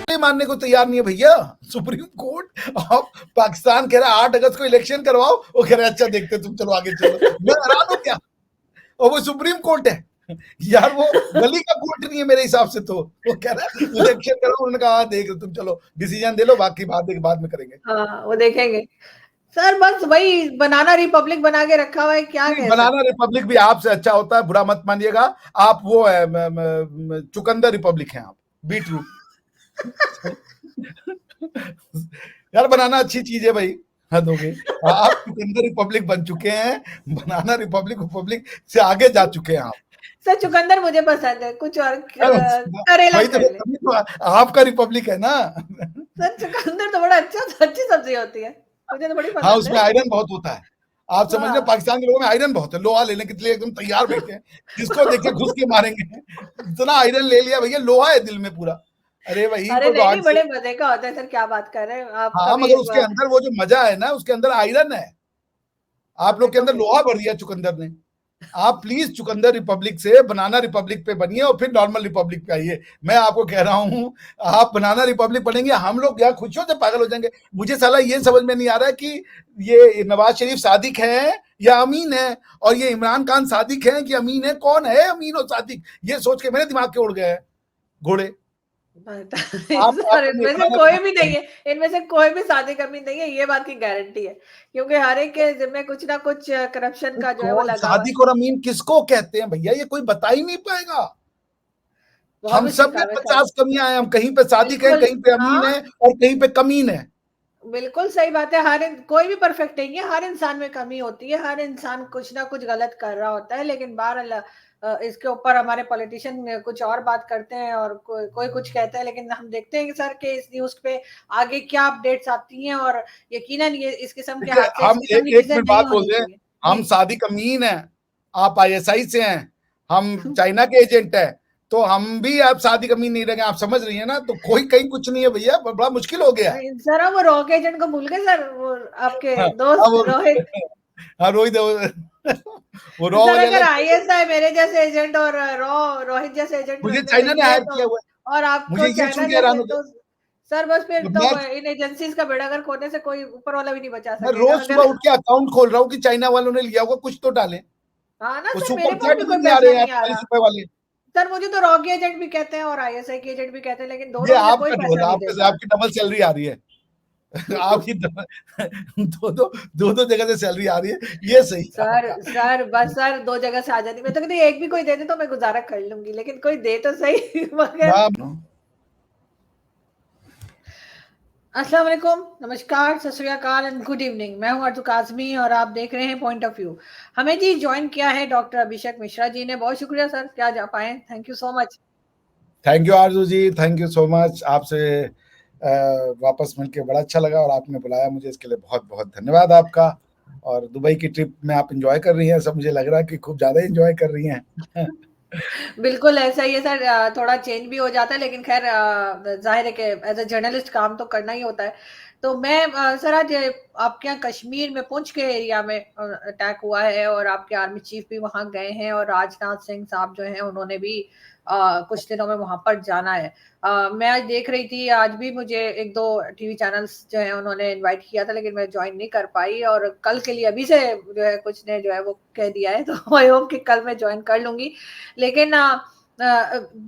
मानने को तैयार नहीं है भैया। सुप्रीम कोर्ट अब पाकिस्तान कह रहा है 8 अगस्त को इलेक्शन करवाओ, वो कह रहे अच्छा देखते तुम, चलो आगे चलो। मैं हैरान हूं क्या, और वो सुप्रीम कोर्ट है यार, वो गली का कोर्ट नहीं है मेरे हिसाब से। तो वो कह रहा है इलेक्शन करो, उन्होंने कहा देख तुम चलो डिसीजन दे लो, बाकी बाद में करेंगे। हाँ, वो देखेंगे सर, बस वही बनाना रिपब्लिक बना के रखा हुआ है, क्या कह बनाना सकते। रिपब्लिक भी आपसे अच्छा होता है, बुरा मत मानिएगा। आप वो है चुकंदर रिपब्लिक हैं आप, बीट रूट। यार बनाना अच्छी चीज है भाई, हद हो गई। आप चुकंदर रिपब्लिक बन चुके हैं, बनाना रिपब्लिक से आगे जा चुके हैं आप। सर चुकंदर मुझे पसंद है, कुछ और करेला वही कर ले। तो आपका रिपब्लिक है ना। सर चुकंदर तो बड़ा अच्छी सब्जी होती है, मुझे तो बड़ी हाँ, पसंद उसमें है। आयरन बहुत होता है। आप समझ रहे, हाँ, पाकिस्तान के लोगों में आयरन बहुत है, लोहा लेने के लिए एकदम तैयार बैठे हैं, जिसको देखे घुस के मारेंगे। इतना आयरन ले लिया भैया, लोहा है दिल में पूरा। अरे भाई अरे कोई नहीं नहीं, बाहर से, बड़े मजे का होता है सर, क्या बात कर रहे हैं आप हाँ कभी। मगर उसके अंदर वो जो मजा है ना, उसके अंदर आयरन है। आप अभी लोग के तो अंदर लोहा भर दिया चुकंदर ने। आप प्लीज चुकंदर रिपब्लिक से बनाना रिपब्लिक पे बनिए और फिर नॉर्मल रिपब्लिक पे आइए। मैं आपको कह रहा हूं, आप बनाना रिपब्लिक बनेंगे, हम लोग यहाँ खुशियों से पागल हो जाएंगे। मुझे साला ये समझ में नहीं आ रहा है कि ये नवाज शरीफ सादिक है या अमीन है, और ये इमरान खान सादिक है कि अमीन है, कौन है अमीन और सादिक, ये सोच के मेरे दिमाग के उड़ गए हैं घोड़े। सर आप इनमें से कोई भी नहीं है, इनमें से कोई भी सादे कमी नहीं है, ये बात की गारंटी है, क्योंकि हर एक के जिम्मे कुछ ना कुछ करप्शन का जो है वो कौन लगा हुआ है। सादिक और अमीन किसको कहते हैं भैया, ये कोई बता ही नहीं पाएगा। बहुत हम मुश्किल सब में काम है सर। 50 कमियां हैं, हम कहीं पे सादिक हैं, बिल्कुल। कहीं पे अमीन हाँ, है और कहीं पे कमीन है। बिल्कुल सही बात है। कोई भी परफेक्ट नहीं है, हर इंसान में कमी होती है, हर इंसान कुछ ना कुछ गलत कर रहा होता है, लेकिन बहरहाल इसके ऊपर हमारे पॉलिटिशियन कुछ और बात करते हैं और कोई कुछ कहता है, लेकिन हम देखते हैं कि सर के इस न्यूज पे आगे क्या अपडेट्स आती हैं, और यकीनन ये इस किस्म के देखिए हादसे, इस हम किस्म की एक चीजें मिनट बात नहीं होनी बोल रहे हैं, चाहिए। हम जी। सादिक अमीन हैं, आप आईएसआई से हैं, हम चाइना के एजेंट हैं, तो हम भी आप सादिक अमीन नहीं रहेंगे, आप समझ रही है ना। तो कोई कहीं कुछ नहीं है भैया, बड़ा मुश्किल हो गया है। सर वो रॉक एजेंट को भूल गए सर, वो आपके हाँ, हाँ, दोस्त वो रोहित। हाँ, रोहित वो रॉ सर वाले अगर अलग थे। आईएसआई मेरे जैसे एजेंट और रोहित जैसे एजेंट मुझे रखने चाइना ने देंगे हायर तो, किया हुआ और है, मुझे आपको ये सुन चाइना के ने हैरान हो गया। तो सर बस फिर तो तो इन एजेंसीज का बेड़ागर खोने से कोई ऊपर वाला भी नहीं बचा मैं सकेगा रोज सुबह अगर। उठ के अकाउंट खोल रहा हूँ कि चाइना वालों ने लिया होगा, कुछ तो डालें। हाँ ना वो सर, मेरे सुपर पास चैट भी भी कोई नहीं आ पैसा रहे हैं नहीं आ रहा। ₹48 वाले। सर मुझे तो रॉक एजेंट भी कहते हैं और आईएसआई के एजेंट भी कहते हैं, लेकिन ये दोनों मुझे कोई आपका पैसा ढोल, नहीं आपके देता। आपकी डबल सैलरी आ रही है। आपकी दो जगह से सैलरी आ रही है, ये सही है सर आपका। सर बस सर, दो जगह से आ जाती, मैं तो कहती एक भी कोई दे दे तो मैं गुजारा कर लूंगी, लेकिन कोई दे तो सही। मगर हाँ, अस्सलाम वालेकुम, नमस्कार, सत श्री अकाल एंड गुड इवनिंग। मैं हूं अर्तु काज़मी और आप देख रहे हैं पॉइंट ऑफ व्यू। हमें जी ज्वाइन किया है डॉक्टर अभिषेक मिश्रा जी ने, बहुत शुक्रिया सर, क्या जा पाए, thank you so much. Thank you Arzoo ji, thank you so much. आपसे वापस मिलके बड़ा अच्छा लगा, और आपने बुलाया मुझे, इसके लिए बहुत बहुत धन्यवाद आपका। और दुबई की ट्रिप में आप एंजॉय कर रही हैं, सब मुझे लग रहा है कि खूब ज्यादा एंजॉय कर रही हैं। बिल्कुल ऐसा ही है सर, थोड़ा चेंज भी हो जाता है, लेकिन खैर जाहिर है कि एज अ जर्नलिस्ट काम तो करना ही होता है। तो मैं सर आज आपके यहाँ कश्मीर में पुंछ के एरिया में अटैक हुआ है, और आपके आर्मी चीफ भी वहां गए हैं, और राजनाथ सिंह साहब जो हैं उन्होंने भी कुछ दिनों में वहां पर जाना है। मैं आज देख रही थी, आज भी मुझे एक दो टीवी चैनल्स जो है उन्होंने इनवाइट किया था, लेकिन मैं ज्वाइन नहीं कर पाई, और कल के लिए अभी से जो है कुछ ने जो है वो कह दिया है, तो आई होप कि कल मैं ज्वाइन कर लूंगी। लेकिन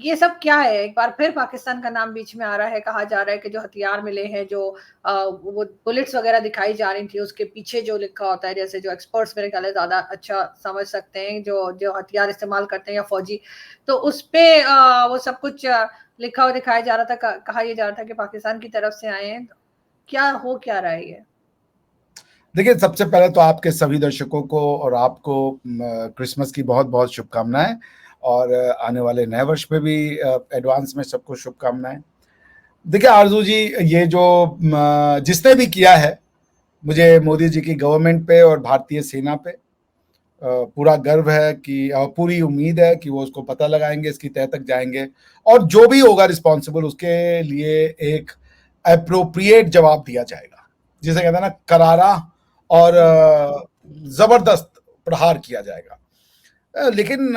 ये सब क्या है, एक बार फिर पाकिस्तान का नाम बीच में आ रहा है, कहा जा रहा है कि जो हथियार मिले हैं, जो वो बुलेट्स वगैरह दिखाई जा रही थी, उसके पीछे जो लिखा होता है, जैसे जो एक्सपर्ट्स मेरे ख्याल ज्यादा अच्छा समझ सकते हैं, जो जो हथियार इस्तेमाल करते हैं या फौजी, तो उस पे वो सब कुछ लिखा हुआ दिखाया जा रहा था, कहा यह जा रहा था कि पाकिस्तान की तरफ से आए हैं। क्या हो क्या रहा है ये? देखिए, सबसे पहले तो आपके सभी दर्शकों को और आपको क्रिसमस की बहुत बहुत शुभकामनाएं, और आने वाले नए वर्ष पे भी एडवांस में सबको शुभकामनाएं। देखिए आरजू जी, ये जो जिसने भी किया है, मुझे मोदी जी की गवर्नमेंट पे और भारतीय सेना पे पूरा गर्व है कि, और पूरी उम्मीद है कि वो उसको पता लगाएंगे, इसकी तह तक जाएंगे, और जो भी होगा रिस्पॉन्सिबल उसके लिए एक अप्रोप्रिएट जवाब दिया जाएगा, जिसे कहते हैं ना, करारा और जबरदस्त प्रहार किया जाएगा। लेकिन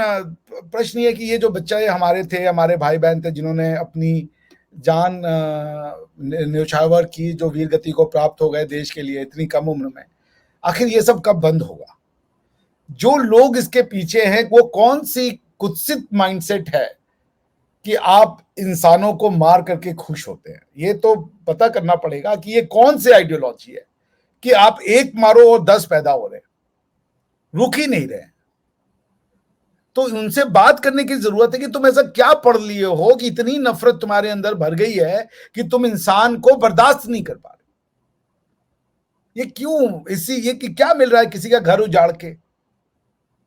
प्रश्न ये कि ये जो बच्चे हमारे थे, हमारे भाई बहन थे, जिन्होंने अपनी जान न्योछावर की, जो वीर गति को प्राप्त हो गए देश के लिए इतनी कम उम्र में, आखिर ये सब कब बंद होगा? जो लोग इसके पीछे हैं वो कौन सी कुत्सित माइंडसेट है कि आप इंसानों को मार करके खुश होते हैं? ये तो पता करना पड़ेगा कि ये कौन सी आइडियोलॉजी है कि आप एक मारो और 10 पैदा हो रहे हैं, रुक ही नहीं रहे। तो उनसे बात करने की जरूरत है कि तुम ऐसा क्या पढ़ लिए हो कि इतनी नफरत तुम्हारे अंदर भर गई है कि तुम इंसान को बर्दाश्त नहीं कर पा रहे। ये क्यों? ये कि क्या मिल रहा है? किसी का घर उजाड़ के,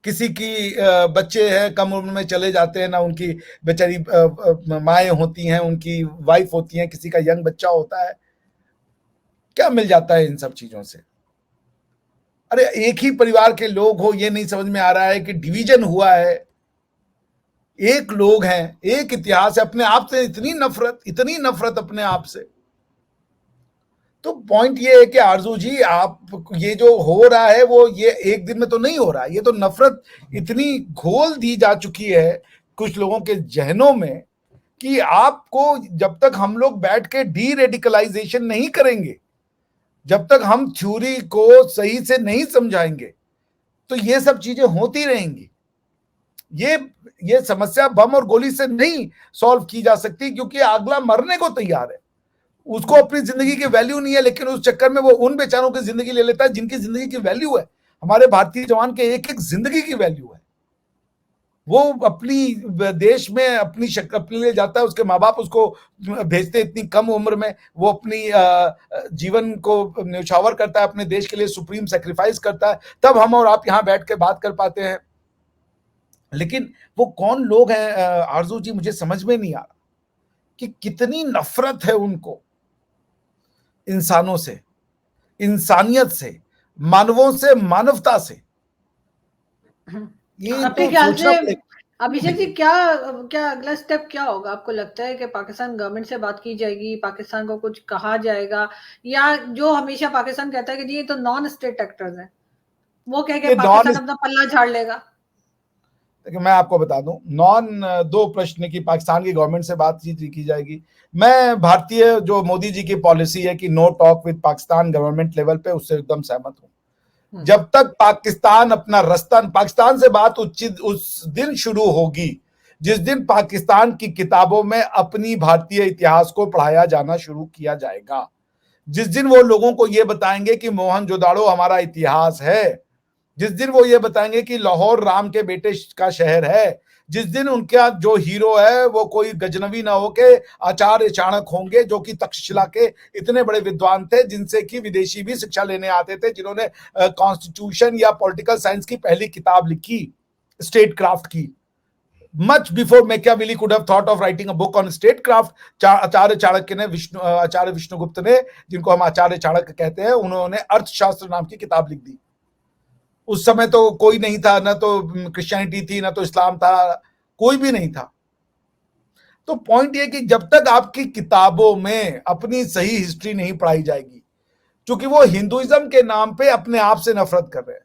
किसी की बच्चे हैं कम उम्र में चले जाते हैं, ना उनकी बेचारी माएँ होती हैं, उनकी वाइफ होती हैं, किसी का यंग बच्चा होता है, क्या मिल जाता है इन सब चीजों से? अरे एक ही परिवार के लोग हो, ये नहीं समझ में आ रहा है कि डिवीजन हुआ है, एक लोग हैं, एक इतिहास है, अपने आप से इतनी नफरत अपने आप से। तो पॉइंट ये है कि आरजू जी, आप ये जो हो रहा है वो ये एक दिन में तो नहीं हो रहा है, ये तो नफरत इतनी घोल दी जा चुकी है कुछ लोगों के जहनों में कि आपको जब तक हम लोग बैठ के डी रेडिकलाइजेशन नहीं करेंगे, जब तक हम थ्योरी को सही से नहीं समझाएंगे, तो ये सब चीजें होती रहेंगी। ये समस्या बम और गोली से नहीं सॉल्व की जा सकती, क्योंकि अगला मरने को तैयार है, उसको अपनी जिंदगी की वैल्यू नहीं है, लेकिन उस चक्कर में वो उन बेचारों की जिंदगी ले लेता है जिनकी जिंदगी की वैल्यू है। हमारे भारतीय जवान के एक एक जिंदगी की वैल्यू है। वो अपनी देश में अपने लिए जाता है, उसके माँ बाप उसको भेजते इतनी कम उम्र में, वो अपनी जीवन को न्यौछावर करता है, अपने देश के लिए सुप्रीम सेक्रीफाइस करता है, तब हम और आप यहाँ बैठ के बात कर पाते हैं। लेकिन वो कौन लोग हैं आरजू जी, मुझे समझ में नहीं आ रहा कि कितनी नफरत है उनको इंसानों से, इंसानियत से, मानवों से, मानवता से। ये आपके तो ख्याल सोचना से पड़ेगा। अभिषेक जी, क्या क्या अगला स्टेप क्या होगा? आपको लगता है कि पाकिस्तान गवर्नमेंट से बात की जाएगी, पाकिस्तान को कुछ कहा जाएगा, या जो हमेशा पाकिस्तान कहता है कि जी ये तो नॉन स्टेट एक्टर्स हैं, वो कह के ये पाकिस्तान अपना पल्ला झाड़ लेगा? देखिए, मैं आपको बता दूं, दो प्रश्न की पाकिस्तान की गवर्नमेंट से बातचीत की जाएगी। मैं भारतीय जो मोदी जी की पॉलिसी है कि no talk with Pakistan government level पे, उससे एकदम सहमत हूं। जब तक पाकिस्तान अपना रास्ता, पाकिस्तान से बात उस दिन शुरू होगी जिस दिन पाकिस्तान की किताबों में अपनी भारतीय इतिहास को पढ़ाया जाना शुरू किया जाएगा, जिस दिन वो लोगों को ये बताएंगे कि मोहनजोदाड़ो हमारा इतिहास है, जिस दिन वो ये बताएंगे कि लाहौर राम के बेटे का शहर है, जिस दिन उनका जो हीरो है वो कोई गजनवी ना हो के आचार्य चाणक्य होंगे, जो कि तक्षशिला के इतने बड़े विद्वान थे जिनसे कि विदेशी भी शिक्षा लेने आते थे, जिन्होंने कॉन्स्टिट्यूशन या पॉलिटिकल साइंस की पहली किताब लिखी, स्टेट क्राफ्ट की, much before Machiavelli could have thought of writing a book on statecraft. Acharya Chanakya ने, आचार्य विष्णुगुप्त ने, जिनको हम आचार्य चाणक्य कहते हैं, उन्होंने अर्थशास्त्र नाम की किताब लिख दी। उस समय तो कोई नहीं था, ना तो क्रिश्चियनिटी थी, ना तो इस्लाम था, कोई भी नहीं था। तो पॉइंट ये कि जब तक आपकी किताबों में अपनी सही हिस्ट्री नहीं पढ़ाई जाएगी, क्योंकि वो हिंदुइज्म के नाम पे अपने आप से नफरत कर रहे हैं।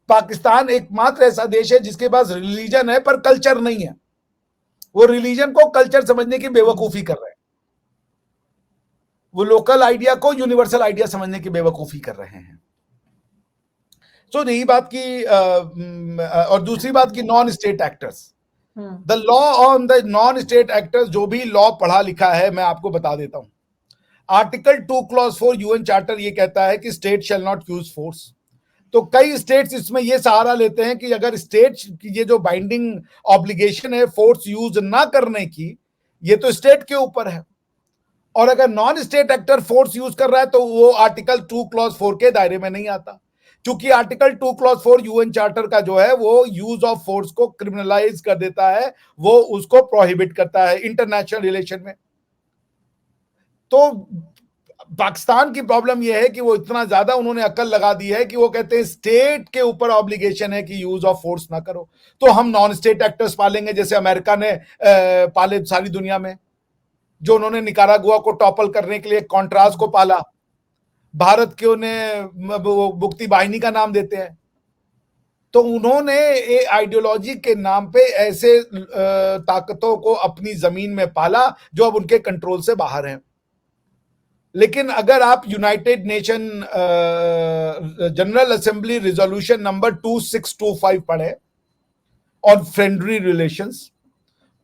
पाकिस्तान एकमात्र ऐसा देश है जिसके पास रिलीजन है पर कल्चर नहीं है। वो रिलीजन को कल्चर समझने की बेवकूफी कर रहे हैं, वो लोकल आइडिया को यूनिवर्सल आइडिया समझने की बेवकूफी कर रहे हैं। तो यही बात की और दूसरी बात की non state actors, the law on the non state actors, जो भी लॉ पढ़ा लिखा है मैं आपको बता देता हूं। आर्टिकल 2 क्लॉज 4 यूएन चार्टर ये कहता है कि state shall not use force. तो कई स्टेट्स इसमें ये सहारा लेते हैं कि अगर स्टेट की ये जो बाइंडिंग ऑब्लिगेशन है फोर्स यूज ना करने की, ये तो स्टेट के ऊपर है, और अगर non state actor force use कर रहा है तो वो आर्टिकल 2 क्लॉज 4 के दायरे में नहीं आता, क्योंकि आर्टिकल 2 क्लॉज 4 यूएन चार्टर का जो है वो यूज ऑफ फोर्स को क्रिमिनलाइज कर देता है, वो उसको प्रोहिबिट करता है इंटरनेशनल रिलेशन में। तो पाकिस्तान की प्रॉब्लम यह है कि वो इतना ज्यादा उन्होंने अकल लगा दी है कि वो कहते हैं स्टेट के ऊपर ऑब्लिगेशन है कि यूज ऑफ फोर्स ना करो, तो हम नॉन स्टेट एक्टर्स पालेंगे, जैसे अमेरिका ने पाले सारी दुनिया में, जो उन्होंने निकारागुआ को टॉपल करने के लिए कॉन्ट्रास को पाला। भारत के उन्हें मुक्ति वाहिनी का नाम देते हैं, तो उन्होंने आइडियोलॉजी के नाम पे ऐसे ताकतों को अपनी जमीन में पाला जो अब उनके कंट्रोल से बाहर हैं। लेकिन अगर आप United nation general assembly resolution number 2625 पढ़े ऑन फ्रेंडली रिलेशंस,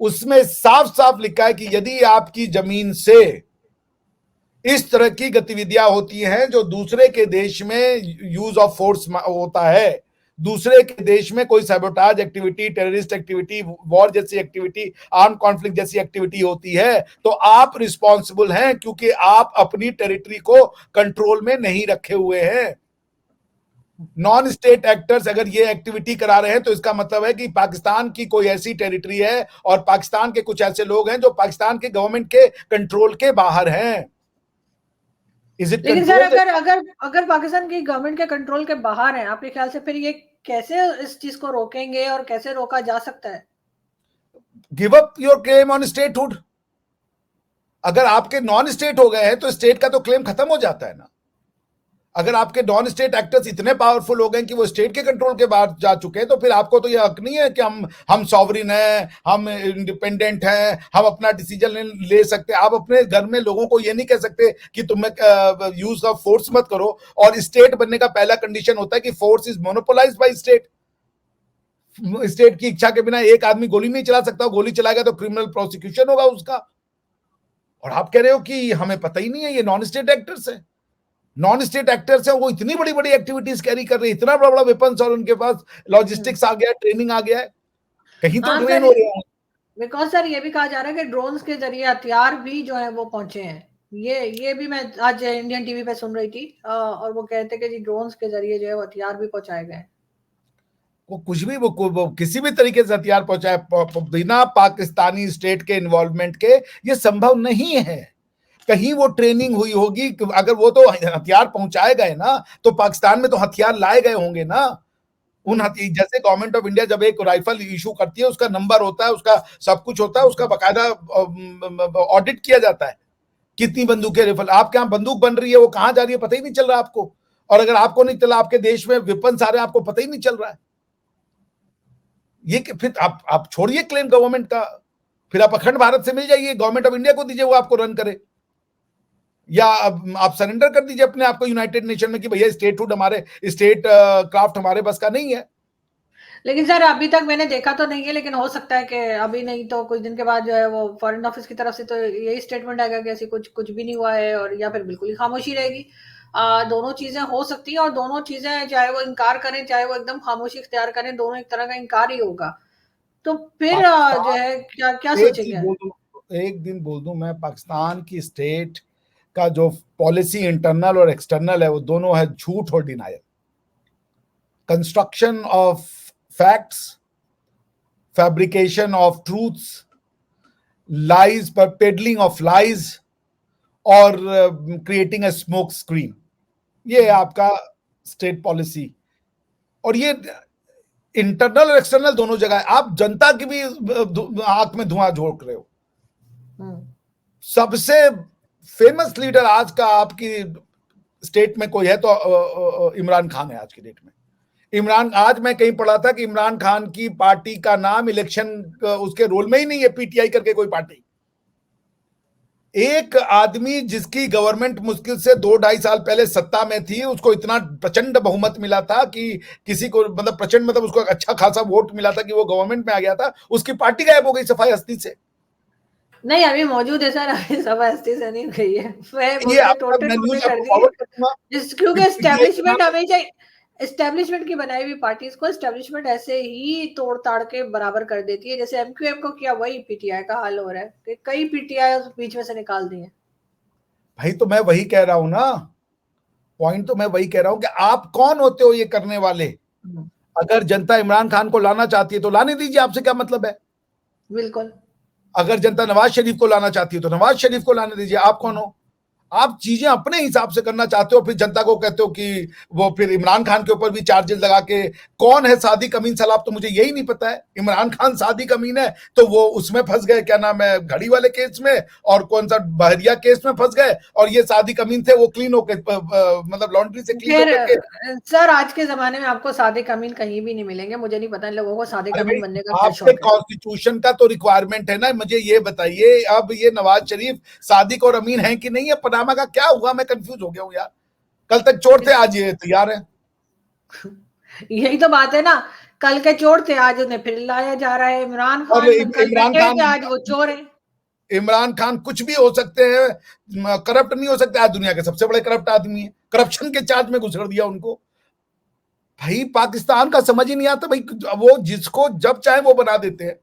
उसमें साफ साफ लिखा है कि यदि आपकी जमीन से इस तरह की गतिविधियां होती हैं जो दूसरे के देश में यूज ऑफ फोर्स होता है, दूसरे के देश में कोई sabotage activity, terrorist activity, war जैसी एक्टिविटी, आर्म कॉन्फ्लिक्ट जैसी एक्टिविटी होती है, तो आप रिस्पॉन्सिबल हैं, क्योंकि आप अपनी टेरिटरी को कंट्रोल में नहीं रखे हुए हैं। नॉन स्टेट एक्टर्स अगर ये एक्टिविटी करा रहे हैं तो इसका मतलब है कि पाकिस्तान की कोई ऐसी टेरिटरी है और पाकिस्तान के कुछ ऐसे लोग हैं जो पाकिस्तान के गवर्नमेंट के कंट्रोल के बाहर हैं। लेकिन सर अगर पाकिस्तान की गवर्नमेंट के कंट्रोल के बाहर है, आपके ख्याल से फिर ये कैसे इस चीज को रोकेंगे और कैसे रोका जा सकता है? Give up your claim on statehood. अगर आपके नॉन स्टेट हो गए हैं तो स्टेट का तो क्लेम खत्म हो जाता है ना। अगर आपके नॉन स्टेट एक्टर्स इतने पावरफुल हो गए कि वो स्टेट के कंट्रोल के बाहर जा चुके हैं, तो फिर आपको तो ये हक नहीं है कि हम सॉवरिन हैं, हम इंडिपेंडेंट हैं, हम अपना डिसीजन ले सकते हैं। आप अपने घर में लोगों को ये नहीं कह सकते कि तुम्हें यूज ऑफ फोर्स मत करो। और स्टेट बनने का पहला कंडीशन होता है कि force is monopolised by state. State की इच्छा के बिना एक आदमी गोली नहीं चला सकता, गोली चलाएगा तो क्रिमिनल प्रोसिक्यूशन होगा उसका। और आप कह रहे हो कि हमें पता ही नहीं है, ये नॉन स्टेट एक्टर्स है। नॉन स्टेट एक्टर्स हैं, वो इतनी बड़ी बड़ी एक्टिविटीज कैरी कर रहे हैं, इतना बड़ा बड़ा वेपन्स, और उनके पास लॉजिस्टिक्स आ गया है, ट्रेनिंग आ गया है, कहीं तो ट्रेन हो रहे हैं। बिकॉज सर ये भी कहा जा रहा है कि ड्रोन्स के जरिए हथियार भी जो है वो पहुंचे हैं। ये भी मैं आज इंडियन टीवी पे सुन रही थी, और वो कहते कि जी ड्रोन्स के जरिए जो है वो हथियार भी पहुंचाए गए। वो कुछ भी वो किसी भी तरीके से हथियार पहुंचाए बिना पाकिस्तानी स्टेट के इन्वॉल्वमेंट के ये संभव नहीं है। कहीं वो ट्रेनिंग हुई होगी। अगर वो तो हथियार पहुंचाए गए ना, तो पाकिस्तान में तो हथियार लाए गए होंगे ना। उन जैसे गवर्नमेंट ऑफ इंडिया जब एक राइफल इशू करती है, उसका नंबर होता है, उसका सब कुछ होता है, उसका बकायदा ऑडिट किया जाता है। कितनी बंदूकें, राइफल आपके यहाँ बंदूक बन रही है, वो कहां जा रही है पता ही नहीं चल रहा आपको। और अगर आपको नहीं चला, आपके देश में वेपन सारे आपको पता ही नहीं चल रहा है। ये फिर आप छोड़िए क्लेम गवर्नमेंट का, फिर आप अखंड भारत से मिल जाइए, गवर्नमेंट ऑफ इंडिया को दीजिए, वो आपको रन करे। या आप सरेंडर कर दीजिए अपने आप को यूनाइटेड नेशन में कि भैया स्टेटहुड हमारे, स्टेट क्राफ्ट हमारे बस का नहीं है। लेकिन सर अभी तक मैंने देखा तो नहीं है, लेकिन हो सकता है कि अभी नहीं तो कुछ दिन के बाद जो है वो फॉरेन ऑफिस की तरफ से तो यही स्टेटमेंट आएगा कि ऐसी कुछ भी नहीं हुआ है, और या फिर बिल्कुल ही खामोशी रहेगी। दोनों चीजें हो सकती हैं, और दोनों चीजें चाहे वो इनकार करें चाहे वो एकदम खामोशी इख्तियार करें, दोनों एक तरह का इनकार ही होगा। तो फिर जो है क्या क्या सोचेंगे? एक दिन बोल दूं मैं, पाकिस्तान की स्टेट का जो पॉलिसी इंटरनल और एक्सटर्नल है, वो दोनों है झूठ और denial. Construction of facts, fabrication of truths, lies पर पेडलिंग ऑफ लाइज, और क्रिएटिंग अ स्मोक स्क्रीन, ये है आपका स्टेट पॉलिसी। और ये इंटरनल और एक्सटर्नल दोनों जगह है। आप जनता की भी आंख में धुआं झोंक रहे हो। सबसे फेमस लीडर आज का आपकी स्टेट में कोई है तो इमरान खान है आज की डेट में। इमरान, आज मैं कहीं पढ़ा था कि इमरान खान की पार्टी का नाम इलेक्शन उसके रोल में ही नहीं है, पीटीआई करके कोई पार्टी। एक आदमी जिसकी गवर्नमेंट मुश्किल से 2-2.5 साल पहले सत्ता में थी, उसको इतना प्रचंड बहुमत मिला था कि किसी को मतलब प्रचंड मतलब उसको अच्छा खासा वोट मिला था कि वो गवर्नमेंट में आ गया था, उसकी पार्टी गायब हो गई सफाई हस्ती से। नहीं अभी मौजूद है सर, अभी सफाई हस्ती से नहीं गई है, क्योंकि एस्टेब्लिशमेंट हमेशा एस्टेब्लिशमेंट की बनाई हुई पार्टीज को एस्टेब्लिशमेंट ऐसे ही तोड़ ताड़ के बराबर कर देती है। जैसे एमक्यूएम को किया, वही पीटीआई का हाल हो रहा है कि कई पीटीआई बीच में से निकाल दिए। भाई तो मैं वही कह रहा हूं ना, पॉइंट तो मैं वही कह रहा हूं कि आप कौन होते हो ये करने वाले। अगर जनता इमरान खान को लाना चाहती है तो लाने दीजिए, आपसे क्या मतलब है। बिल्कुल। अगर जनता नवाज शरीफ को लाना चाहती है तो नवाज शरीफ को लाने दीजिए, आप कौन हो। आप चीजें अपने हिसाब से करना चाहते हो, फिर जनता को कहते हो कि वो फिर इमरान खान के ऊपर भी चार्जेस लगा के, कौन है सादिक अमीन सलाब तो मुझे यही नहीं पता है। इमरान खान सादिक अमीन है तो वो उसमें फंस गए, क्या नाम है, घड़ी वाले केस में, और कौन सा बहरिया केस में फंस गए, और ये सादिक अमीन थे वो क्लीन होके मतलब लॉन्ड्री से क्लीन फिर होकर के। सर आज के ज़माने में आपको सादिक अमीन कहीं भी नहीं मिलेंगे। मुझे नहीं पता इन लोगों को सादिक अरे अमीन भाई, बनने का क्या आपके शौक है। कॉन्स्टिट्यूशन का तो रिक्वायरमेंट है ना, मुझे ये बताइए, अब ये नवाज शरीफ सादिक और अमीन है कि नहीं है? पनामा का क्या हुआ? मैं कंफ्यूज हो गया हूँ यार। कल तक चोर थे, आज ये तैयार है। यही तो बात है ना, कल के चोर थे, आज उन्हें फिर लाया जा रहा है। इमरान और खान कल इमरान बैठे खान, थे, आज वो चोर है। इमरान खान कुछ भी हो सकते हैं, करप्ट नहीं हो सकते। आज दुनिया के सबसे बड़े करप्ट आदमी है, करप्शन के चार्ज में घुसड़ दिया उनको। भाई पाकिस्तान का समझ ही नहीं आता भाई, वो जिसको जब चाहे वो बना देते हैं।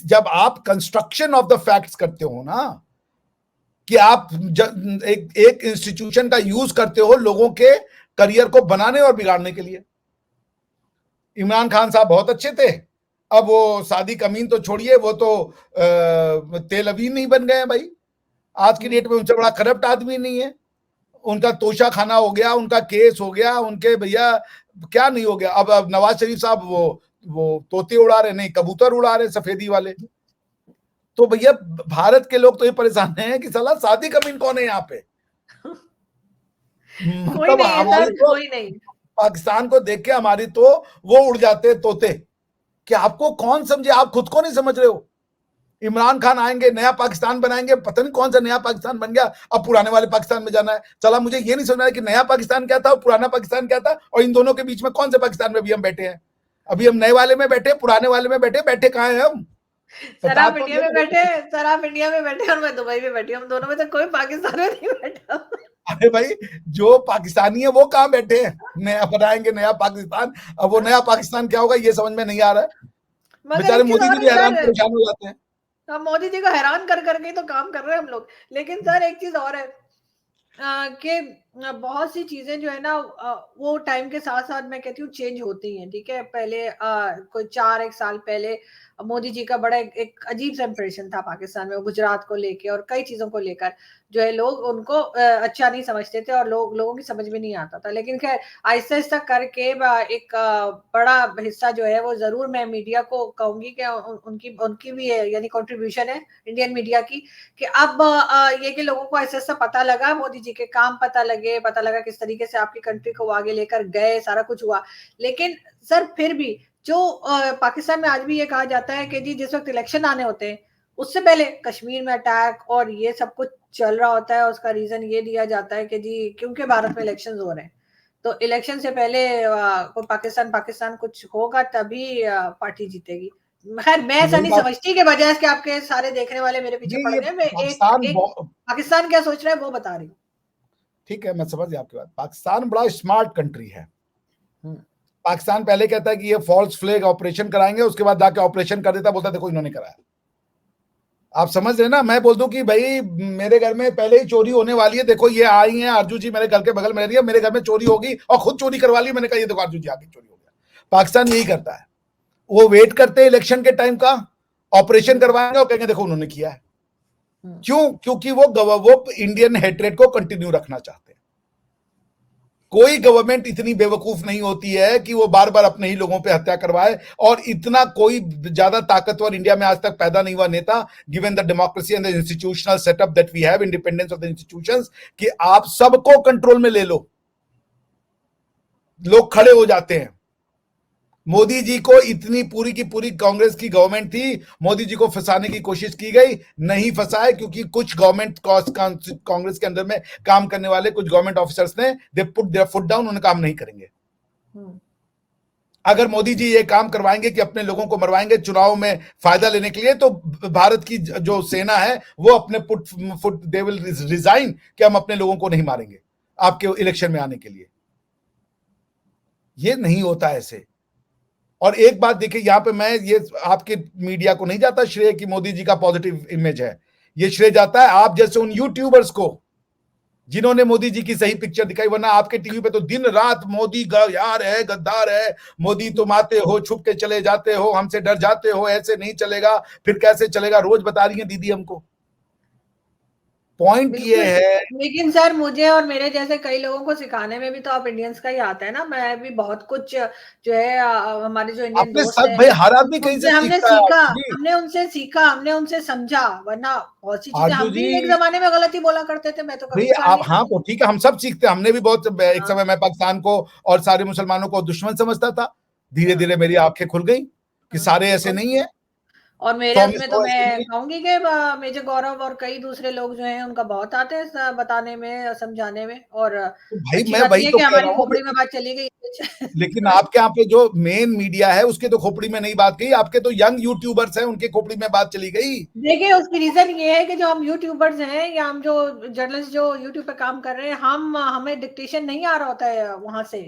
जब आप कंस्ट्रक्शन ऑफ द फैक्ट्स करते हो ना, कि आप एक इंस्टीट्यूशन का यूज करते हो लोगों के करियर को बनाने और बिगाड़ने के लिए। इमरान खान साहब बहुत अच्छे थे, अब वो सादिक अमीन तो छोड़िए, वो तो तेल अवीन नहीं बन गए हैं भाई। आज की डेट में उनसे बड़ा करप्ट आदमी नहीं है। उनका तोशा खाना हो गया, उनका केस हो गया, उनके भैया क्या नहीं हो गया। अब नवाज शरीफ साहब वो तोते उड़ा रहे, नहीं कबूतर उड़ा रहे सफेदी वाले। तो भैया भारत के लोग तो ये परेशान हैं कि साला सादिक अमीन कौन है यहाँ पे। कोई मतलब नहीं है हमारे सर, तो कोई नहीं। पाकिस्तान को देख के हमारी तो वो उड़ जाते हैं तोते, कि आपको कौन समझे, आप खुद को नहीं समझ रहे हो। इमरान खान आएंगे, नया पाकिस्तान बनाएंगे, पता नहीं कौन सा नया पाकिस्तान बन गया, अब पुराने वाले पाकिस्तान में जाना है। चला मुझे ये नहीं समझ रहा कि नया पाकिस्तान क्या था और पुराना पाकिस्तान क्या था, और इन दोनों के बीच में कौन से पाकिस्तान में भी हम बैठे हैं। अभी हम नए वाले में बैठे, पुराने वाले में बैठे, बैठे कहाँ हैं हम? सर बता आप तो इंडिया दे में मेरे बैठे, को। सर आप इंडिया में बैठे और मैं दुबई में बैठी हूँ, हम दोनों में से कोई पाकिस्तान में नहीं बैठा। अरे भाई, जो पाकिस्तानी है वो कहाँ बैठे हैं? नया बनाएंगे नया पाकिस्तान, अब वो नया पाकिस्तान क्या होगा ये समझ में नहीं आ रहा है। मगर बेचारे एक चीज मोदी जी और भी है हैरान सर, परेशान हो जाते हैं। हम मोदी जी को हैरान कर करके तो काम कर रहे हैं हम लोग। लेकिन सर एक चीज और है कि बहुत सी चीजें जो है ना वो टाइम के साथ साथ मैं कहती हूँ चेंज होती हैं। ठीक है, पहले कोई 4 एक साल पहले मोदी जी का बड़ा एक अजीब सा इंप्रेशन था पाकिस्तान में, वो गुजरात को लेके और कई चीजों को लेकर जो है लोग उनको अच्छा नहीं समझते थे और लोगों की समझ में नहीं आता था। लेकिन खैर आहिस्ता आहिस्ता करके एक बड़ा हिस्सा जो है वो जरूर मैं मीडिया को कहूंगी कि उनकी उनकी भी है, यानी कंट्रीब्यूशन है इंडियन मीडिया की, कि अब ये कि लोगों को ऐसा ऐसा पता लगा, मोदी जी के काम पता लगा किस तरीके से आपकी कंट्री को आगे लेकर गए, सारा कुछ हुआ। लेकिन सर फिर भी जो पाकिस्तान में आज भी ये कहा जाता है कि जी जिस वक्त इलेक्शन आने होते हैं उससे पहले कश्मीर में अटैक और ये सब कुछ चल रहा होता है। उसका रीजन ये दिया जाता है कि जी क्योंकि भारत में इलेक्शन हो रहे हैं, तो इलेक्शन से पहले कोई पाकिस्तान पाकिस्तान कुछ होगा तभी पार्टी जीतेगी। खैर मैं ऐसा वही नहीं बात। समझती कि बजाय इसके आपके सारे देखने वाले मेरे पीछे नहीं पड़ ये गए, मैं एक पाकिस्तान एक पाकिस्तान क्या सोच रहा है वो बता रही हूँ। ठीक है, मैं समझ गया आपकी बात। पाकिस्तान बड़ा स्मार्ट कंट्री है। हम्म। पाकिस्तान पहले कहता है कि ये फॉल्स फ्लैग ऑपरेशन कराएंगे, उसके बाद जाके ऑपरेशन कर देता, बोलता देखो इन्होंने कराया। आप समझ रहे ना? मैं बोल दूं कि भाई मेरे घर में पहले ही चोरी होने वाली है, देखो ये आई हैं अर्जू जी मेरे घर के बगल में रह रही है, मेरे घर में चोरी होगी और खुद चोरी करवा ली। मैंने कहा ये देखो अर्जू जी आगे चोरी हो गया। पाकिस्तान यही करता है, वो वेट करते हैं इलेक्शन के टाइम का, ऑपरेशन करवाएंगे और कहेंगे देखो उन्होंने किया है। क्यों? क्योंकि वो इंडियन हेट्रेड को कंटिन्यू रखना चाहते हैं। कोई गवर्नमेंट इतनी बेवकूफ नहीं होती है कि वो बार बार अपने ही लोगों पे हत्या करवाए, और इतना कोई ज्यादा ताकतवर इंडिया में आज तक पैदा नहीं हुआ नेता, given the democracy and the institutional setup that we have, independence of the institutions, कि आप सबको कंट्रोल में ले लो, लोग खड़े हो जाते हैं। मोदी जी को इतनी पूरी की पूरी कांग्रेस की गवर्नमेंट थी, मोदी जी को फंसाने की कोशिश की गई, नहीं फंसाए, क्योंकि कुछ गवर्नमेंट कांग्रेस के अंदर में काम करने वाले कुछ गवर्नमेंट ऑफिसर्स ने they put there foot down, उन्हें काम नहीं करेंगे। अगर मोदी जी ये काम करवाएंगे कि अपने लोगों को मरवाएंगे चुनाव में फायदा लेने के लिए, तो भारत की जो सेना है वो अपने फुट दे विल रिजाइन कि हम अपने लोगों को नहीं मारेंगे आपके इलेक्शन में आने के लिए। ये नहीं होता ऐसे। और एक बात देखिए, यहां पे मैं ये आपके मीडिया को नहीं जाता श्रेय कि मोदी जी का पॉजिटिव इमेज है, ये श्रेय जाता है आप जैसे उन यूट्यूबर्स को जिन्होंने मोदी जी की सही पिक्चर दिखाई। वरना आपके टीवी पे तो दिन रात मोदी यार है, गद्दार है, मोदी तुम आते हो छुप के चले जाते हो, हमसे डर जाते हो, ऐसे नहीं चलेगा, फिर कैसे चलेगा, रोज बता रही है दीदी हमको। पॉइंट ये बिल्कुल, है। लेकिन सर मुझे और मेरे जैसे कई लोगों को सिखाने में भी तो आप इंडियंस का ही आता है ना, मैं भी बहुत कुछ जो है हमारे जो इंडियन आपने दोस्त सब भाई, हैं, हर आदमी कहीं से उनसे हमने सीखता है सीखा, आरजू जी। हमने उनसे समझा, वरना बहुत सी चीज़ें आरजू हम जी भी एक ज़माने में गलत ही बोला करते थे, मैं तो भाई, कभी कान आप नहीं हाँ भरती तो थी। ठीक है, हम सब सीखते हैं। हमने भी बहुत, एक हाँ, समय मैं पाकिस्तान को और सारे मुसलमानों को दुश्मन समझता था। धीरे हाँ, धीरे मेरी आंखें खुल गई कि हाँ, सारे ऐसे और नहीं है, और मेरे 100 में उसमें तो 100 ऐसे मैं नहीं है। कहूँगी कि मेजर गौरव और कई दूसरे लोग जो हैं उनका बहुत आते हैं बताने में, समझाने में, और तो भाई अच्छी मैं बात वही ये है तो कि कह रहा हमारी हूँ, खोपड़ी में बात चली गई। लेकिन आपके यहाँ पे जो मेन मीडिया है उसके तो खोपड़ी में नहीं बात गई। आपके तो यंग यूट्यूबर्स हैं, उनके खोपड़ी में बात चली गई। देखिए, उसकी रीज़न ये है कि जो हम यूट्यूबर्स हैं या हम जो जर्नलिस्ट जो यूट्यूब पे काम कर रहे हैं, हमें डिक्टेशन नहीं आ रहा होता है वहाँ से।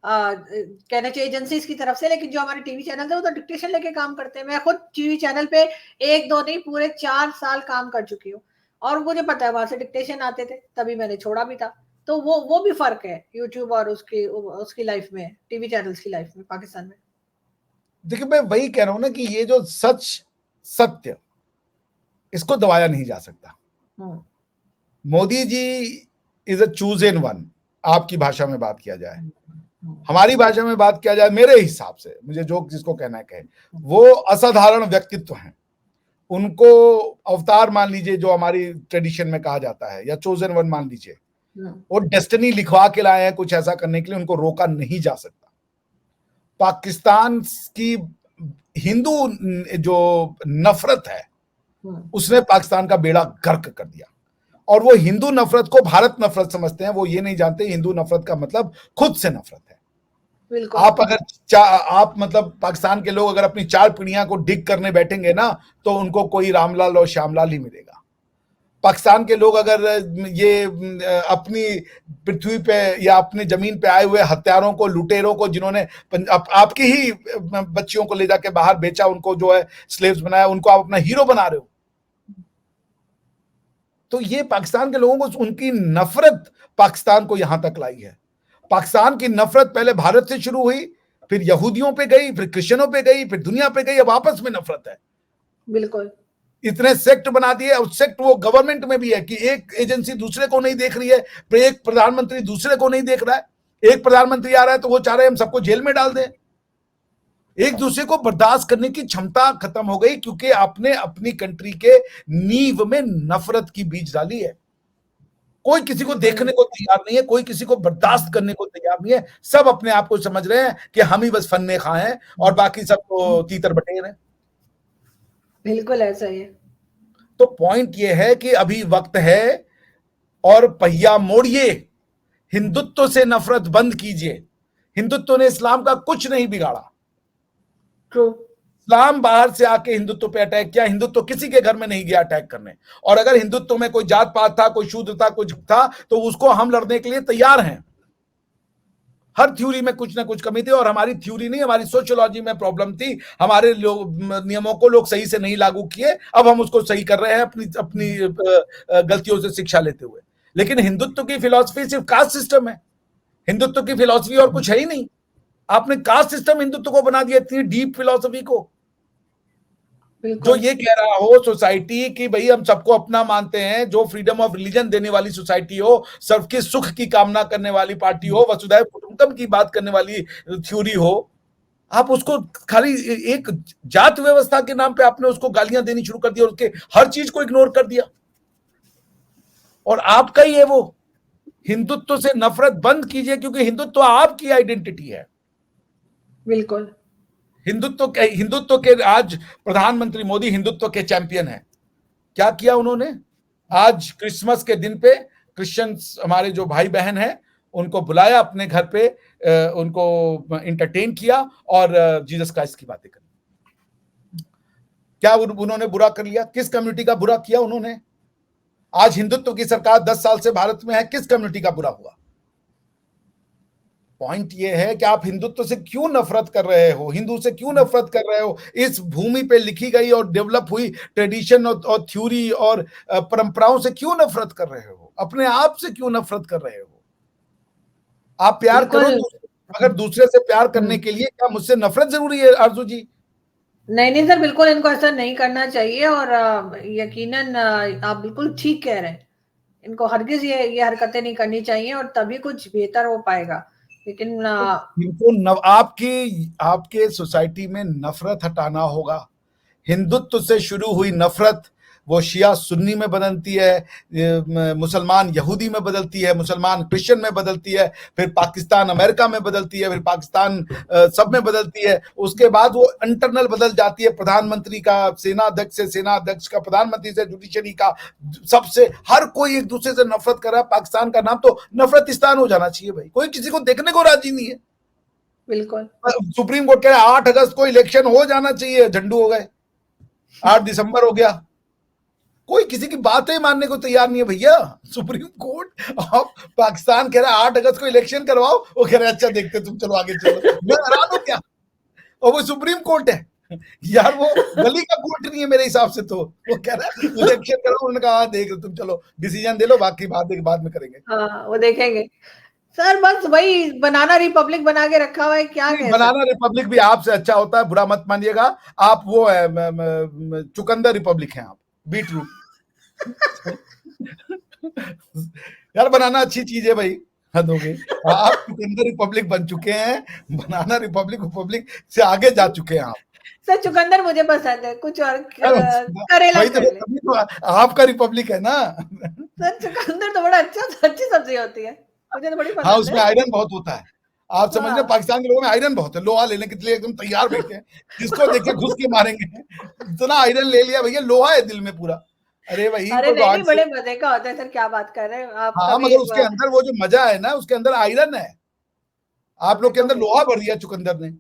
कहना चाहिए एजेंसीज़ की तरफ से, लेकिन जो हमारे टीवी चैनल है, वो तो डिक्टेशन लेके काम करते हैं। मैं खुद टीवी चैनल पे 1-2 नहीं, पूरे 4 साल काम कर चुकी हूँ, और मुझे पता है वहाँ से डिक्टेशन आते थे, तभी मैंने छोड़ा भी था। तो वो भी फ़र्क है यूट्यूब और उसकी लाइफ़ में, टीवी चैनल्स की लाइफ़ में पाकिस्तान में। देखिए, मैं वही कह रहा हूँ ना कि ये जो सत्य, इसको दबाया नहीं जा सकता। हुँ। Modi ji is a chosen one, आपकी भाषा में बात किया जाए, हुँ, हुँ, हमारी भाषा में बात किया जाए, मेरे हिसाब से, मुझे जो जिसको कहना है कहे, हुँ, वो असाधारण व्यक्तित्व हैं। उनको अवतार मान लीजिए, जो हमारी ट्रेडिशन में कहा जाता है, या चोजन वन मान लीजिए, हुँ, वो डेस्टिनी लिखवा के लाए हैं कुछ ऐसा करने के लिए, उनको रोका नहीं जा सकता। पाकिस्तान की हिंदू जो नफरत है, हुँ। उसने पाकिस्तान का बेड़ा गर्क कर दिया। और वो हिंदू नफरत को भारत नफरत समझते हैं। वो ये नहीं जानते हिंदू नफरत का मतलब खुद से नफरत है। बिल्कुल। आप अगर आप मतलब पाकिस्तान के लोग अगर अपनी 4 पीढ़ियां को डिग करने बैठेंगे ना, तो उनको कोई रामलाल और श्यामलाल ही मिलेगा। पाकिस्तान के लोग अगर ये अपनी पृथ्वी पे या अपनी जमीन पे आए हुए हत्यारों को, लुटेरों को, जिन्होंने आपकी ही बच्चियों को ले जाके बाहर बेचा, उनको जो है स्लेव्स बनाया, उनको आप अपना हीरो बना रहे हो। तो ये पाकिस्तान के लोगों को, उनकी नफरत पाकिस्तान को यहां तक लाई है। पाकिस्तान की नफरत पहले भारत से शुरू हुई, फिर यहूदियों पे गई, फिर क्रिश्चियनों पे गई, फिर दुनिया पे गई, अब आपस में नफरत है। बिल्कुल। इतने सेक्ट बना दिए। और सेक्ट वो गवर्नमेंट में भी है कि एक एजेंसी दूसरे को नहीं देख रही है, एक प्रधानमंत्री दूसरे को नहीं देख रहा है। एक प्रधानमंत्री आ रहा है तो वो चाह रहे हैं हम सबको जेल में डाल दें। एक दूसरे को बर्दाश्त करने की क्षमता खत्म हो गई, क्योंकि आपने अपनी कंट्री के नींव में नफरत की बीज डाली है। कोई किसी को बिल्कुल। देखने को तैयार नहीं है, कोई किसी को बर्दाश्त करने को तैयार नहीं है। सब अपने आप को समझ रहे हैं कि हम ही बस फन्ने खा हैं और बाकी सब तो तीतर बटेर हैं। बिल्कुल ऐसा ही है। तो पॉइंट ये है कि अभी वक्त है, और पहिया मोड़िए, हिंदुत्व से नफरत बंद कीजिए। हिंदुत्व ने इस्लाम का कुछ नहीं बिगाड़ा। ट्रू। इस्लाम बाहर से आके हिंदुत्व पे अटैक किया। हिंदुत्व किसी के घर में नहीं गया अटैक करने। और अगर हिंदुत्व में कोई जात पात था, कोई शूद्र था, कुछ था, तो उसको हम लड़ने के लिए तैयार हैं। हर थ्योरी में कुछ ना कुछ कमी थी, और हमारी थ्योरी नहीं, हमारी सोशियोलॉजी में प्रॉब्लम थी। हमारे नियमों को लोग सही से नहीं लागू किए। अब हम उसको सही कर रहे हैं अपनी अपनी गलतियों से शिक्षा लेते हुए। लेकिन हिंदुत्व की फिलॉसफी सिर्फ कास्ट सिस्टम है। हिंदुत्व की फिलॉसफी और कुछ है ही नहीं। आपने कास्ट सिस्टम हिंदुत्व को बना दिया, इतनी डीप फिलॉसफी को। जो बिल्कुल। ये कह रहा हो सोसाइटी कि भाई हम सबको अपना मानते हैं, जो फ्रीडम ऑफ रिलीजन देने वाली सोसाइटी हो, सबके सुख की कामना करने वाली पार्टी हो, वसुधैव कुटुंबकम की बात करने वाली थ्योरी हो, आप उसको खाली एक जात व्यवस्था के नाम पे आपने उसको गालियां देनी शुरू कर दी, और उसके हर चीज को इग्नोर कर दिया। और आपका ही है वो। हिंदुत्व से नफरत बंद कीजिए, क्योंकि हिंदुत्व आपकी आइडेंटिटी है। बिल्कुल। हिंदुत्व के आज प्रधानमंत्री मोदी हिंदुत्व के चैंपियन हैं। क्या किया उन्होंने? आज क्रिसमस के दिन पे क्रिश्चियंस, हमारे जो भाई बहन हैं, उनको बुलाया अपने घर पे, उनको इंटरटेन किया और जीसस क्राइस्ट की बातें करी। क्या उन्होंने बुरा कर लिया? किस कम्युनिटी का बुरा किया उन्होंने? आज हिंदुत्व की सरकार 10 साल से भारत में है, किस कम्युनिटी का बुरा हुआ? पॉइंट ये है कि आप हिंदुत्व से क्यों नफरत कर रहे हो, हिंदू से क्यों नफरत कर रहे हो? इस भूमि पे लिखी गई और डेवलप हुई ट्रेडिशन और थ्योरी और परंपराओं से क्यों नफरत कर रहे हो? अपने आप से क्यों नफरत कर रहे हो? आप प्यार करो बिल्कुल। अगर दूसरे से प्यार करने हुँ। के लिए क्या मुझसे नफरत जरूरी है आरजू जी? नहीं, नहीं सर, बिल्कुल इनको ऐसा नहीं करना चाहिए, और यकीनन आप बिल्कुल ठीक कह रहे हैं। इनको हरगिज ये हरकतें नहीं करनी चाहिए और तभी कुछ बेहतर हो पाएगा। लेकिन इनको आपके सोसाइटी में नफरत हटाना होगा। हिंदुत्व से शुरू हुई नफरत वो शिया सुन्नी में बदलती है, मुसलमान यहूदी में बदलती है, मुसलमान क्रिश्चियन में बदलती है, फिर पाकिस्तान अमेरिका में बदलती है, फिर पाकिस्तान सब में बदलती है। उसके बाद वो इंटरनल बदल जाती है, प्रधानमंत्री का सेना अध्यक्ष से, सेना अध्यक्ष का प्रधानमंत्री से, जुडिशरी का, सबसे हर कोई एक दूसरे से नफरत कर रहा है। पाकिस्तान का नाम तो नफरतिस्तान हो जाना चाहिए भाई, कोई किसी को देखने को राजी नहीं है। बिल्कुल सुप्रीम कोर्ट कह रहा है 8 अगस्त को इलेक्शन हो जाना चाहिए, झंडू हो गए, 8 दिसंबर हो गया, कोई किसी की बातें मानने को तैयार नहीं है भैया। सुप्रीम कोर्ट अब पाकिस्तान कह रहा है 8 अगस्त को इलेक्शन करवाओ, वो कह रहे हैं अच्छा देखते तुम चलो आगे चलो। मैं हैरान हूं क्या, और वो सुप्रीम कोर्ट है यार, वो गली का कोर्ट नहीं है मेरे हिसाब से। तो वो कह रहा है इलेक्शन करो, उन्होंने कहा देख तुम चलो डिसीजन दे लो, बाकी बाद में करेंगे। हाँ वो देखेंगे सर, बस वही बनाना रिपब्लिक बना के रखा हुआ है, क्या कह बनाना सकते। रिपब्लिक भी आपसे अच्छा होता है, बुरा मत मानिएगा। आप वो है चुकंदर रिपब्लिक हैं आप, बीट रूट। यार बनाना अच्छी चीज है भाई, हद हो गई। आप चुकंदर रिपब्लिक बन चुके हैं, बनाना रिपब्लिक से आगे जा चुके हैं आप। सर चुकंदर मुझे पसंद है, कुछ और करेला भाई तो कर ले। तभी तो आपका रिपब्लिक है ना। सर चुकंदर तो बड़ा अच्छी सब्जी होती है, मुझे तो बड़ी हाँ पसंद उसमें है। आयरन बहुत होता है। आप समझ रहे हाँ पाकिस्तान के लोगों में आयरन बहुत है, लोहा लेने के लिए एकदम तैयार बैठे हैं, जिसको देखे घुस के मारेंगे। इतना आयरन ले लिया भैया, लोहा है दिल में पूरा। अरे भाई अरे कोई नहीं नहीं, गॉड से। बड़े मजे का होता है सर, क्या बात कर रहे हैं आप। हाँ कभी मगर उसके अंदर वो जो मजा है ना, उसके अंदर आयरन है। आप हमें लोग के तो अंदर लोहा भर दिया चुकंदर ने।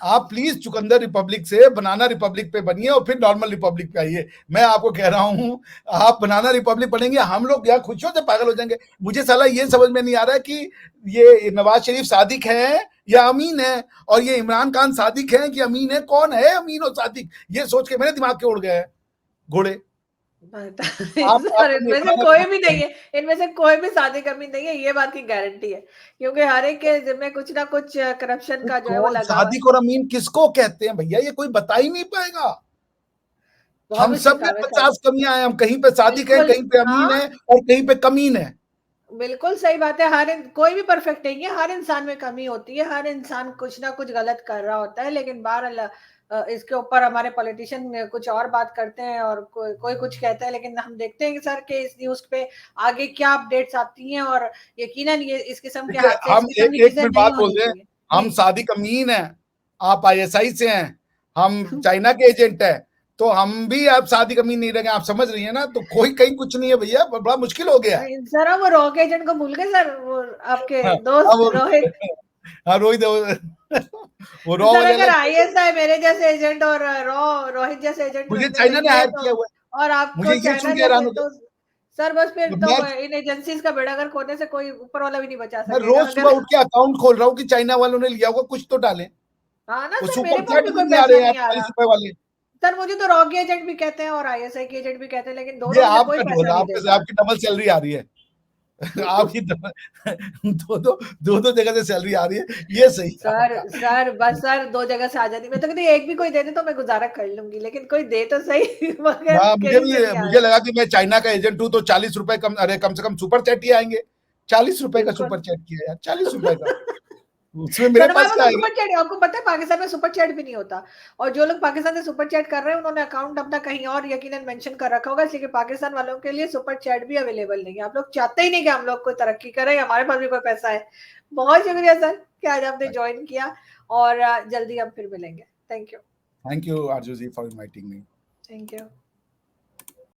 आप प्लीज चुकंदर रिपब्लिक से बनाना रिपब्लिक पे बनिए और फिर नॉर्मल रिपब्लिक पे आइए। मैं आपको कह रहा हूं, आप बनाना रिपब्लिक बनेंगे, हम लोग यहाँ खुशियों से पागल हो जाएंगे। मुझे साला ये समझ में नहीं आ रहा है कि ये नवाज शरीफ सादिक है या अमीन है, और ये इमरान खान सादिक है कि अमीन है, कौन है अमीन और सादिक, ये सोच के मेरे दिमाग के उड़ गए हैं घोड़े। सर आपको इनमें से बनाना कोई भी नहीं रिपब्लिक। है, इनमें से कोई भी शादी कमी नहीं है, ये बात की गारंटी है, क्योंकि हर एक के जिम्मे कुछ ना कुछ करप्शन का जो है वो कौन लगा हुआ है। सादिक और अमीन किसको कहते हैं भैया, ये कोई बता ही नहीं पाएगा। बहुत हम मुश्किल सब में काम है सर। 50 कमियां हैं, हम कहीं पे सादिक हैं, बिल्कुल कहीं पे अमीन हाँ, है और कहीं पे कमीन है। बिल्कुल सही बात है। कोई भी परफेक्ट नहीं है, हर इंसान में कमी होती है, हर इंसान कुछ ना कुछ गलत कर रहा होता है। लेकिन बहरहाल इसके ऊपर हमारे पॉलिटिशियन कुछ और बात करते हैं और कोई कुछ कहता है, लेकिन हम देखते हैं कि सर के इस न्यूज पे आगे क्या अपडेट्स आती हैं, और यकीनन ये इस किस्म के देखिए हादसे, इस हम किस्म की एक चीजें मिनट नहीं बात बोल होनी रहे हैं, चाहिए हम जी। सादिक अमीन हैं, आप आईएसआई से हैं, हम चाइना के एजेंट हैं, तो हम भी आप सादिक अमीन नहीं रहेंगे, आप समझ रही है ना। तो कोई कहीं कुछ नहीं है भैया, बड़ा मुश्किल हो गया है। नहीं, सर वो रॉक एजेंट को भूल गए सर, वो आपके हाँ, हाँ, दोस्त रोहित। हाँ रोहित वो रॉ सर वाले अगर अलग थे। आईएसआई मेरे जैसे एजेंट और रोहित जैसे एजेंट मुझे में चाइना मिल ने गए हायर तो, किया हुआ और है, मुझे आपको ये चाइना सुन के हैरान जैसे, हो तो सर बस फिर गया। तो इन एजेंसीज का बेड़ागर खोने से कोई ऊपर वाला भी नहीं बचा मैं सकेगा रोज सुबह अगर। उठ के अकाउंट खोल रहा हूँ कि चाइना वालों ने लिया होगा, कुछ तो डालें। हाँ ना वो सर, मेरे सुपर पास चैट भी भी कोई नहीं आ पैसा रहे हैं नहीं आ रहा। 40 रुपए वाले। सर मुझे तो रॉक एजेंट भी कहते हैं और आईएसआई के एजेंट भी कहते हैं, लेकिन ये दोनों मुझे कोई आपका ढोल, पैसा नहीं आपके देता। आपकी डबल सैलरी आ रही है। आपकी दो जगह से सैलरी आ रही है, ये सही है सर आपका। सर बस सर, दो जगह से आ जाती मैं तो कहती, एक भी कोई दे दे तो मैं गुजारा कर लूंगी, लेकिन कोई दे तो सही। मगर हाँ कहीं से नहीं आ मुझे रहा। लगा कि मैं चाइना का एजेंट हूँ तो 40 रुपए कम, अरे कम से कम सुपर चैट ही आएंगे। 40 रुपए का बिल्कुल। सुपर चैट किया यार, 40 रुपए का, उसमें मेरे सर हमारे पास पास क्या तो आएगा। सुपर चैट है, आपको पता है पाकिस्तान में सुपर चैट भी नहीं होता। और जो लोग पाकिस्तान से सुपर चैट कर रहे हैं उन्होंने अकाउंट अपना कहीं और यकीनन मेंशन कर रखा होगा, इसलिए कि पाकिस्तान वालों के लिए सुपर चैट भी अवेलेबल नहीं है। आप लोग चाहते ही नहीं कि हम लोग कोई तरक्की करें, हमारे पास भी कोई पैसा है। बहुत शुक्रिया सर कि आज आपने ज्वाइन किया, और जल्दी हम फिर मिलेंगे। Thank you. Thank you Arzoo ji for inviting me. Thank you.